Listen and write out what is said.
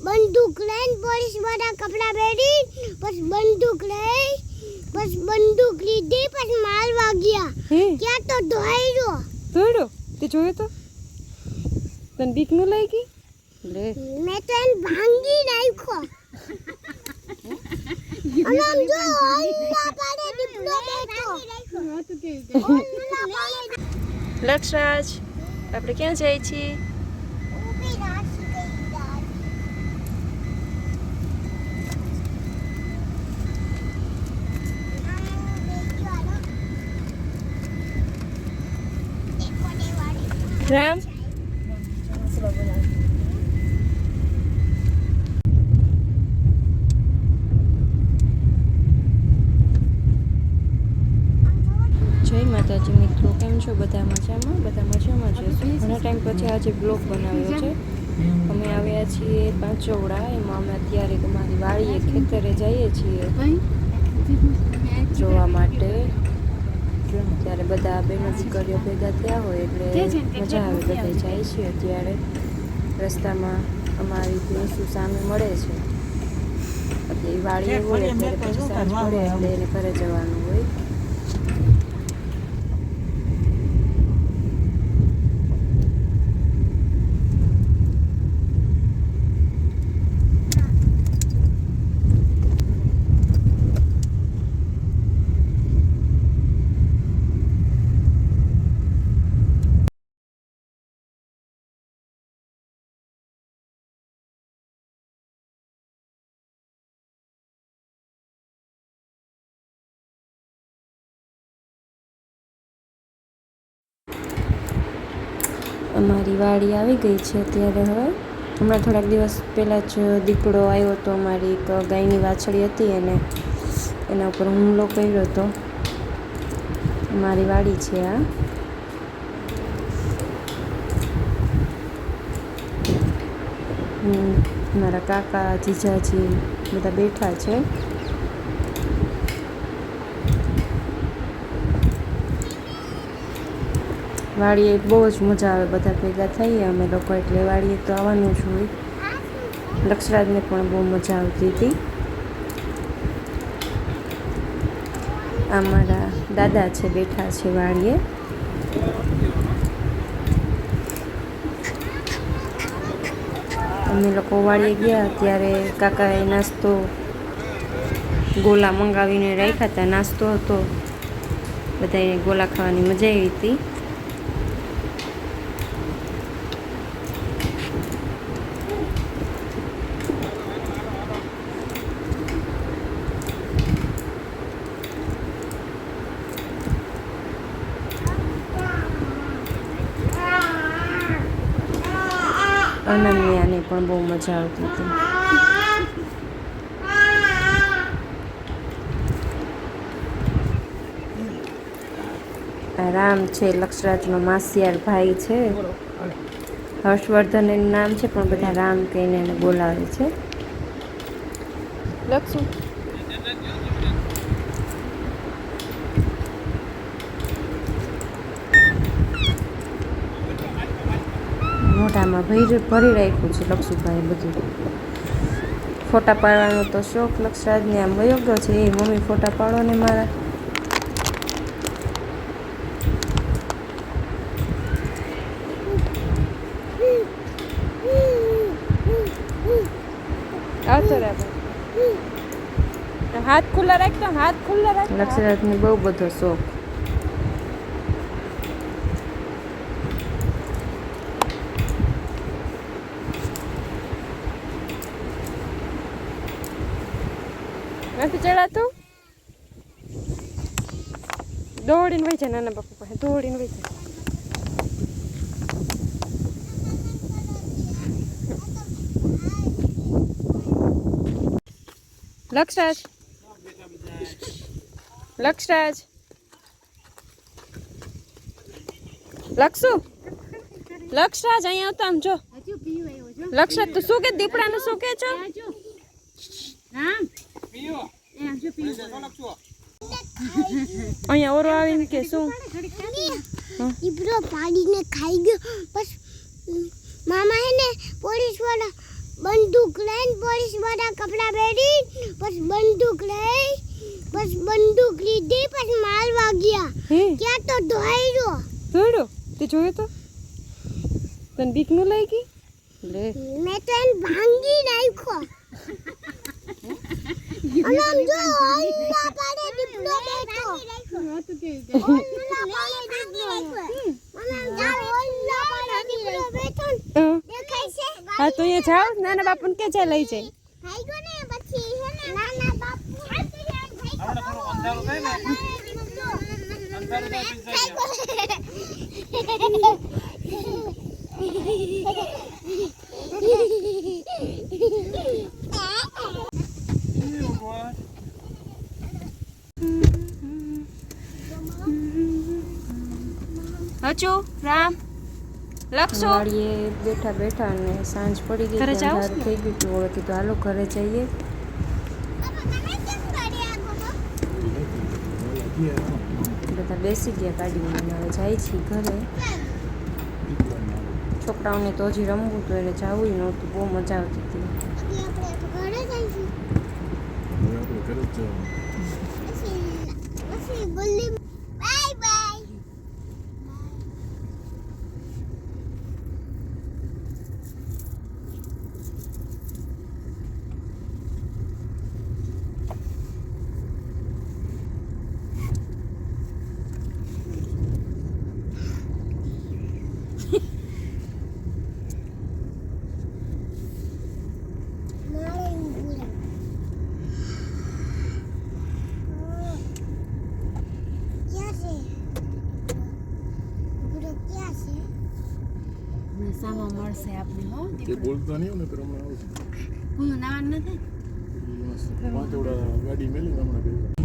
બંદૂક લઈને પોલીસ વાળા કપડા પહેરી પછી બંદૂક લઈ પછી બંદૂક લીધી પછી મારવા ગયા ક્યાં તો દોડ્યો તે જોયો તો તને બીક ન લાગી લે મેં તો એને ભાંગી નાખ્યો આમ જો ઓલા પાડે દીપડો બેઠો લક્ષરાજ આપણે ક્યાં જઈએ છીએ ઊભી રાખી ગઈ રામ જય માતાજી મિત્રો, કેમ છો? બધા મજામાં જશું. ઘણા ટાઈમ પછી આજે બ્લોગ બનાવ્યો છે. અમે આવ્યા છીએ પાંચોવડા. એમાં અમે અત્યારે અમારી વાડીએ ખેતરે જઈએ છીએ જોવા માટે. ત્યારે બધા બહેનો દીકરીઓ ભેગા થયા હોય એટલે મજા આવે. બધા જાય છે. અત્યારે રસ્તામાં અમારી ભેંસુ સામે મળે છે. એટલે એ વાડીએ હોય અત્યારે પછી સાંજ પડે એટલે એને ઘરે જવાનું હોય. અમારી વાડી આવી ગઈ છે અત્યારે. હવે હમણાં થોડાક દિવસ પહેલાં જ દીકડો આવ્યો હતો. અમારી એક ગાયની વાછડી હતી એને એના ઉપર હુમલો કર્યો હતો. અમારી વાડી છે આ. મારા કાકા જીજાજી બધા બેઠા છે. વાડીએ બહુ જ મજા આવે. બધા ભેગા થઈએ અમે લોકો એટલે વાડીએ તો આવવાનું જ હોય. લક્ષરાજને પણ બહુ મજા આવતી હતી. આ મારા દાદા છે, બેઠા છે વાડીએ. અમે લોકો વાડીએ ગયા ત્યારે કાકાએ નાસ્તો ગોલા મંગાવીને રાખ્યા હતા. નાસ્તો હતો, બધાએ ગોલા ખાવાની મજા આવી હતી. અનન્યાને પણ બહુ મજા આવતી હતી. આ રામ છે, લક્ષરાજનો માસિયાર ભાઈ છે. હર્ષવર્ધન એનું નામ છે પણ બધા રામ કહીને એને બોલાવે છે. લક્ષુ મોઢામાં ભરી રાખ્યું છે લક્ષુભાઈ બધું. ફોટા પાડવાનો તો શોખ લક્ષરાજને આમ વયો ગયો છે. એ મમ્મી ફોટા પાડો ને મારા. આવતો રે હાથ ખુલ્લા રાખતો, હાથ ખુલ્લા રાખ. લક્ષરાજને બહુ બધો શોખ. નથી ચડાતું. દોડીને વહી જાય નાના બાપુ પાસે, દોડીને વહી જાય. લક્ષરાજ, લક્ષરાજ, લક્ષુ, લક્ષરાજ અહીંયા આવતા આમ જો. લક્ષરાજ તું શું કે દીપડાનું શું કે છો? અહીંયા ઓરો આવીને કે શું દીપડો પાડીને ખાઈ ગયો. બસ મામા હે ને પોલીસ વાળા બંદૂક લઈને પોલીસ વાળા કપડા પહેરી પછી બંદૂક લઈ પછી બંદૂક લીધી પછી મારવા ગયા ત્યાં તો દોડ્યો તે જોયો તો તને બીક ન લાગી લે મેં તો એને ભાંગી નાખ્યો અને આમ જો ઓલા પાડે દીપડો બેઠો ઓલા પાડે દીપડો મને જાવ ઓલા પાડે દીપડો બેઠો દેખાય છે હા તો અહીંયા જાવ નાના બાપુને કે છે લઈ જાય ભાઈ ગયો ને પછી હે ને નાના બાપુ આપણે થોડું અંધારું થાય ને અંધારું થાય હચુ રામ લક્ષો વાડીએ બેઠા બેઠા અને સાંજ પડી ગઈ અંધારું થઈ ગયું તો હવે કીધું હાલો ઘરે જઈએ બધા બેસી ગયા ગાડીમાં અને હવે જાય છે ઘરે છોકરાઓને તો હજી રમવું તો એટલે જવું નહોતું બહુ મજા આવતી હતી આપણે ઘરે જઈશું પછી ગલ્લી બાય બાય સામા મળશે આપણે હો તે બોલતા નહીં ને હમણાં આવશે હું નાવાનું નથી પાંચ ઓડા ગાડી મેલી હમણાં ગઈ